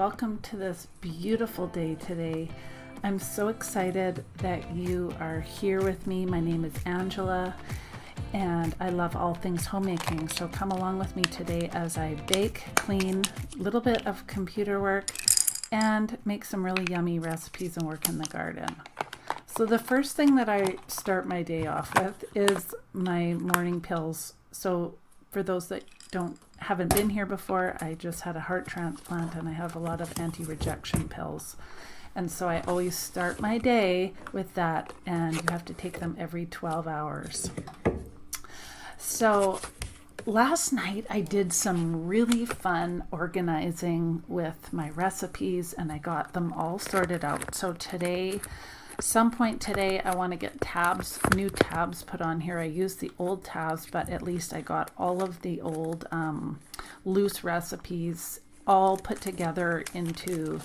welcome to this beautiful day today. I'm so excited that you are here with me. My name is Angela and I love all things homemaking. So come along with me today as I bake, clean, a little bit of computer work, and make some really yummy recipes and work in the garden. So the first thing that I start my day off with is my morning pills. So for those that haven't been here before, I just had a heart transplant and I have a lot of anti-rejection pills. And so I always start my day with that, and you have to take them every 12 hours. So last night I did some really fun organizing with my recipes and I got them all sorted out. So some point today, I want to get new tabs put on here. I used the old tabs, but at least I got all of the old loose recipes all put together into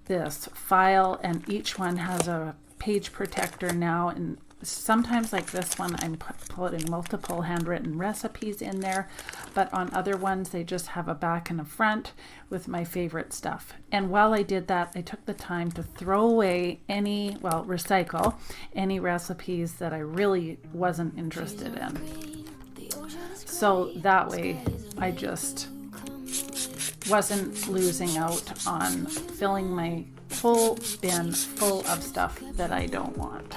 this file, and each one has a page protector now. And sometimes like this one, I'm putting multiple handwritten recipes in there, but on other ones, they just have a back and a front with my favorite stuff. And while I did that, I took the time to throw away recycle any recipes that I really wasn't interested in. So that way, I just wasn't losing out on filling my whole bin full of stuff that I don't want.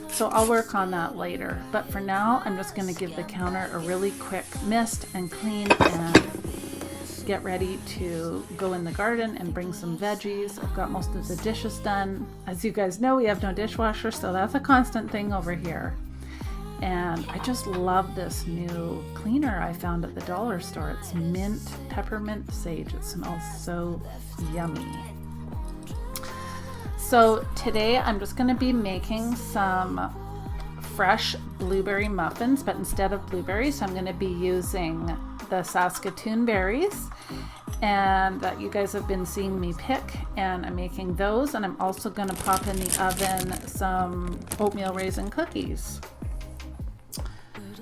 So I'll work on that later. But for now, I'm just going to give the counter a really quick mist and clean and get ready to go in the garden and bring some veggies. I've got most of the dishes done. As you guys know, we have no dishwasher, so that's a constant thing over here. And I just love this new cleaner I found at the dollar store. It's mint, peppermint, sage. It smells so yummy. So today I'm just going to be making some fresh blueberry muffins, but instead of blueberries, I'm going to be using the Saskatoon berries, and that you guys have been seeing me pick, and I'm making those. And I'm also going to pop in the oven some oatmeal raisin cookies.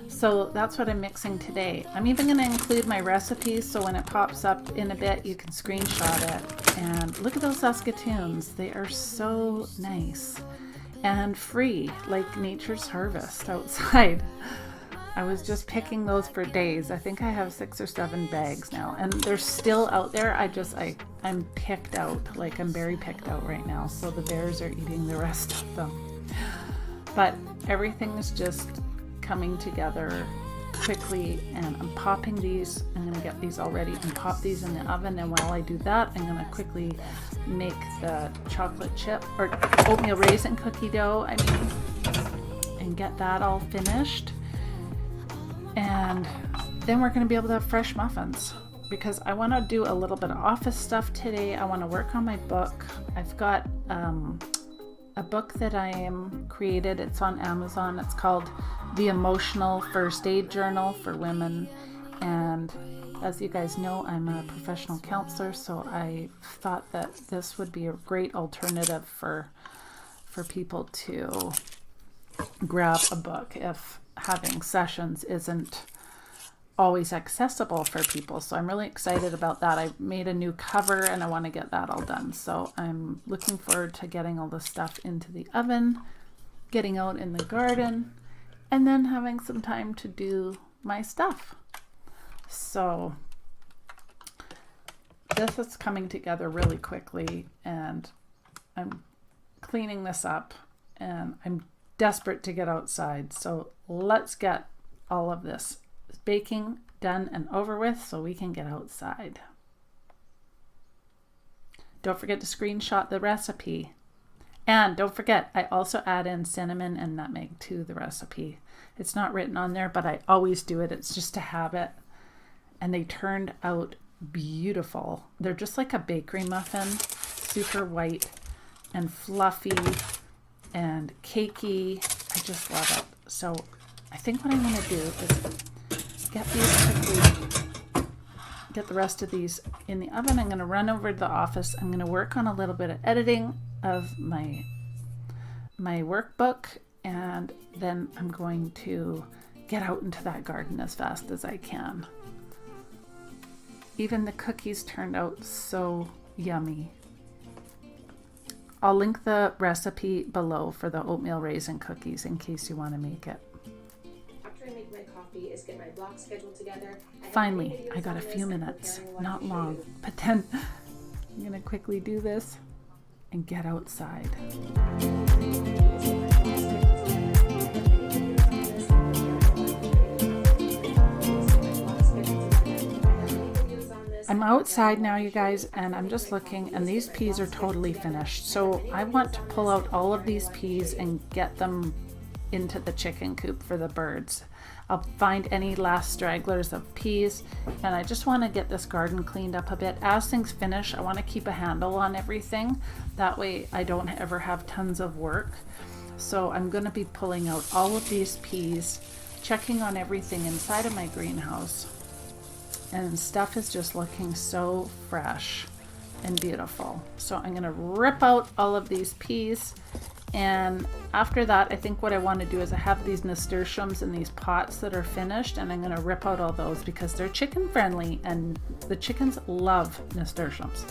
So that's what I'm mixing today. I'm even going to include my recipes, so when it pops up in a bit, you can screenshot it. And look at those Saskatoons. They are so nice and free, like nature's harvest outside. I was just picking those for days. I think I have 6 or 7 bags now, and they're still out there. I'm picked out, like I'm berry picked out right now. So the bears are eating the rest of them. But everything is just coming together quickly, and I'm popping these. I'm going to get these all ready and pop these in the oven, and while I do that, I'm going to quickly make the chocolate chip or oatmeal raisin cookie dough, and get that all finished. And then we're going to be able to have fresh muffins, because I want to do a little bit of office stuff today. I want to work on my book. I've got a book that I am created. It's on Amazon. It's called The Emotional First Aid Journal for Women. And as you guys know, I'm a professional counselor, so I thought that this would be a great alternative for people to grab a book if having sessions isn't always accessible for people. So I'm really excited about that. I made a new cover and I want to get that all done. So I'm looking forward to getting all this stuff into the oven, getting out in the garden, and then having some time to do my stuff. So this is coming together really quickly, and I'm cleaning this up, and I'm desperate to get outside. So let's get all of this baking done and over with so we can get outside. Don't forget to screenshot the recipe. And don't forget, I also add in cinnamon and nutmeg to the recipe. It's not written on there, but I always do it. It's just a habit. And they turned out beautiful. They're just like a bakery muffin, super white and fluffy and cakey. I just love it. So I think what I'm going to do is get these quickly, get the rest of these in the oven. I'm going to run over to the office. I'm going to work on a little bit of editing of my workbook, and then I'm going to get out into that garden as fast as I can. Even the cookies turned out so yummy. I'll link the recipe below for the oatmeal raisin cookies in case you want to make it. After I make my coffee is get my block scheduled together. Finally, I got a few minutes, not long, but then I'm gonna quickly do this and get outside. I'm outside now, you guys, and I'm just looking, and these peas are totally finished. So I want to pull out all of these peas and get them into the chicken coop for the birds. I'll find any last stragglers of peas, and I just want to get this garden cleaned up a bit. As things finish, I want to keep a handle on everything. That way I don't ever have tons of work. So I'm going to be pulling out all of these peas, checking on everything inside of my greenhouse. And stuff is just looking so fresh and beautiful. So I'm going to rip out all of these peas. And after that, I think what I want to do is I have these nasturtiums in these pots that are finished, and I'm going to rip out all those because they're chicken friendly and the chickens love nasturtiums.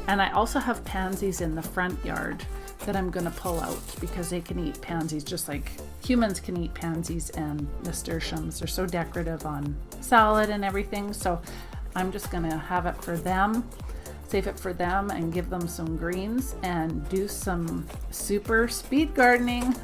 And I also have pansies in the front yard that I'm going to pull out because they can eat pansies just like humans can eat pansies and nasturtiums. They're so decorative on salad and everything. So I'm just going to have it for them, save it for them, and give them some greens and do some super speed gardening.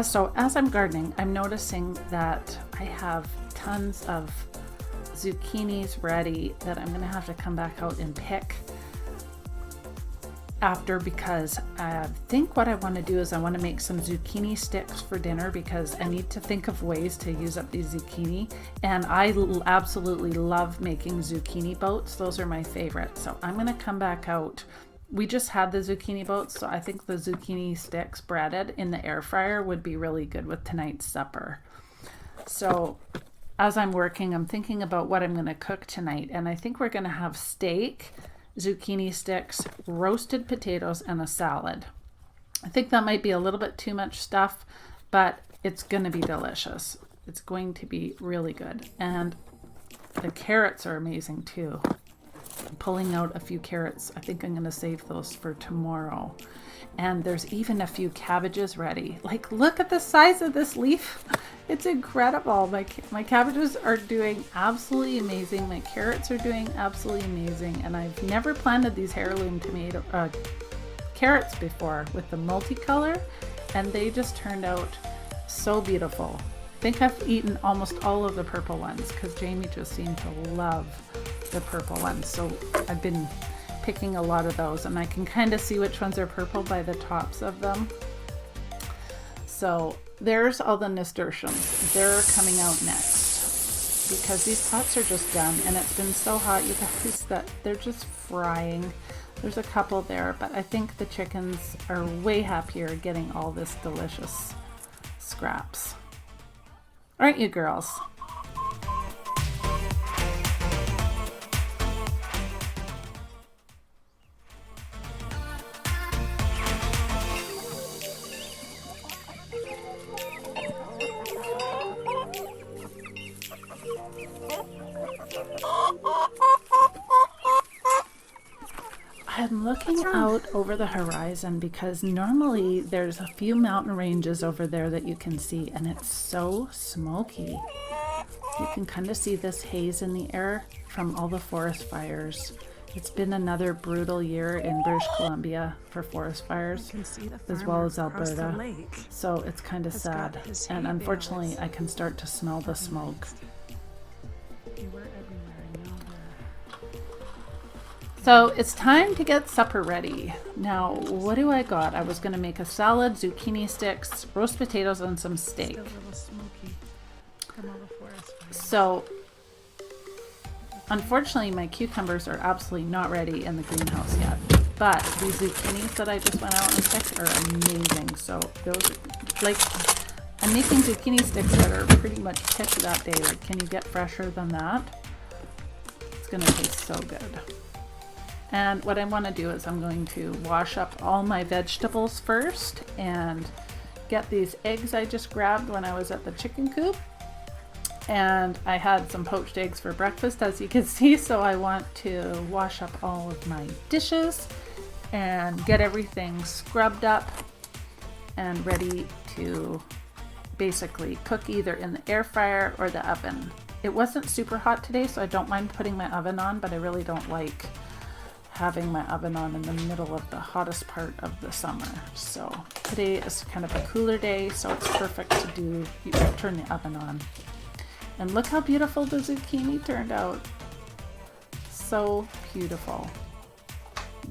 So as I'm gardening, I'm noticing that I have tons of zucchinis ready that I'm going to have to come back out and pick after, because I think what I want to do is I want to make some zucchini sticks for dinner because I need to think of ways to use up these zucchini. And I absolutely love making zucchini boats. Those are my favorite. So I'm going to come back out. We just had the zucchini boats, so I think the zucchini sticks breaded in the air fryer would be really good with tonight's supper. So as I'm working, I'm thinking about what I'm going to cook tonight, and I think we're going to have steak, zucchini sticks, roasted potatoes, and a salad. I think that might be a little bit too much stuff, but it's going to be delicious. It's going to be really good. And the carrots are amazing too. Pulling out a few carrots. I think I'm going to save those for tomorrow. And there's even a few cabbages ready. Like, look at the size of this leaf. It's incredible. My cabbages are doing absolutely amazing. My carrots are doing absolutely amazing. And I've never planted these heirloom carrots before with the multicolor, and they just turned out so beautiful. I think I've eaten almost all of the purple ones because Jamie just seemed to love the purple ones. So I've been picking a lot of those, and I can kind of see which ones are purple by the tops of them. So there's all the nasturtiums. They're coming out next because these pots are just done, and it's been so hot, you guys, that they're just frying. There's a couple there, but I think the chickens are way happier getting all this delicious scraps. Aren't you, girls? I'm looking out over the horizon because normally there's a few mountain ranges over there that you can see, and it's so smoky. You can kind of see this haze in the air from all the forest fires. It's been another brutal year in British Columbia for forest fires, as well as Alberta. So it's kind of sad. And unfortunately, I can start to smell the smoke. So it's time to get supper ready. Now, what do I got? I was going to make a salad, zucchini sticks, roast potatoes, and some steak. So, unfortunately, my cucumbers are absolutely not ready in the greenhouse yet. But these zucchinis that I just went out and picked are amazing. So those, like, I'm making zucchini sticks that are pretty much picked that day. Like, can you get fresher than that? It's going to taste so good. And what I want to do is I'm going to wash up all my vegetables first and get these eggs I just grabbed when I was at the chicken coop. And I had some poached eggs for breakfast, as you can see, so I want to wash up all of my dishes and get everything scrubbed up and ready to basically cook either in the air fryer or the oven. It wasn't super hot today, so I don't mind putting my oven on, but I really don't like having my oven on in the middle of the hottest part of the summer. So today is kind of a cooler day, so it's perfect to turn the oven on. And look how beautiful the zucchini turned out. So beautiful.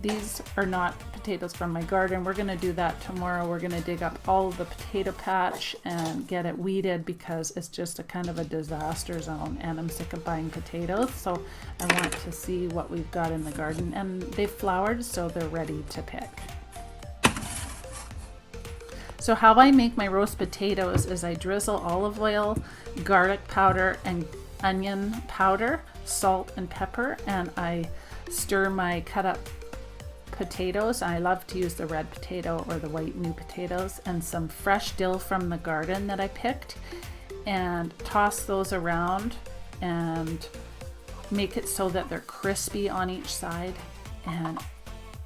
These are not potatoes from my garden. We're going to do that tomorrow. We're going to dig up all of the potato patch and get it weeded because it's just a kind of a disaster zone and I'm sick of buying potatoes. So I want to see what we've got in the garden, and they've flowered, so they're ready to pick. So how I make my roast potatoes is I drizzle olive oil, garlic powder, and onion powder, salt and pepper, and I stir my cut up potatoes. I love to use the red potato or the white new potatoes, and some fresh dill from the garden that I picked, and toss those around and make it so that they're crispy on each side. And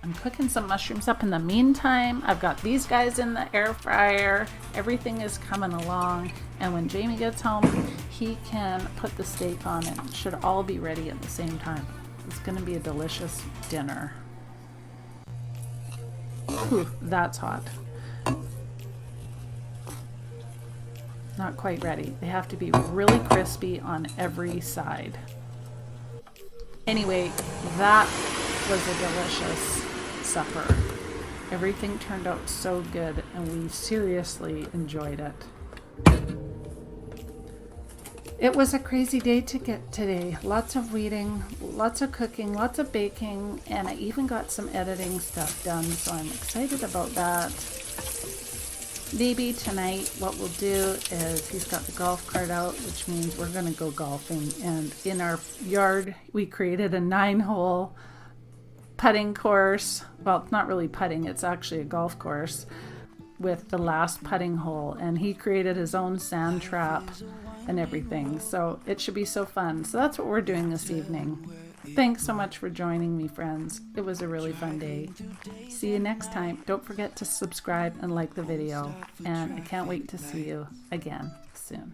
I'm cooking some mushrooms up in the meantime. I've got these guys in the air fryer. Everything is coming along, and when Jamie gets home, he can put the steak on and it should all be ready at the same time. It's going to be a delicious dinner. Ooh, that's hot. Not quite ready. They have to be really crispy on every side. Anyway, that was a delicious supper. Everything turned out so good, and we seriously enjoyed it. It was a crazy day to get today. Lots of weeding, lots of cooking, lots of baking, and I even got some editing stuff done, so I'm excited about that. Maybe tonight what we'll do is he's got the golf cart out, which means we're going to go golfing. And in our yard, we created a 9-hole putting course. Well, it's not really putting, it's actually a golf course with the last putting hole. And he created his own sand trap and everything. So it should be so fun. So that's what we're doing this evening. Thanks so much for joining me, friends. It was a really fun day. See you next time. Don't forget to subscribe and like the video. And I can't wait to see you again soon.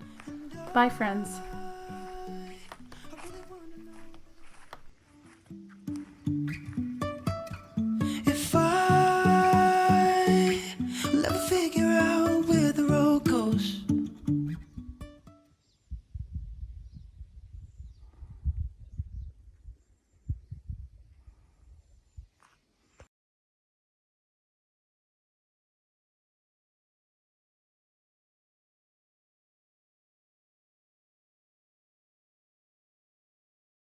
Bye, friends.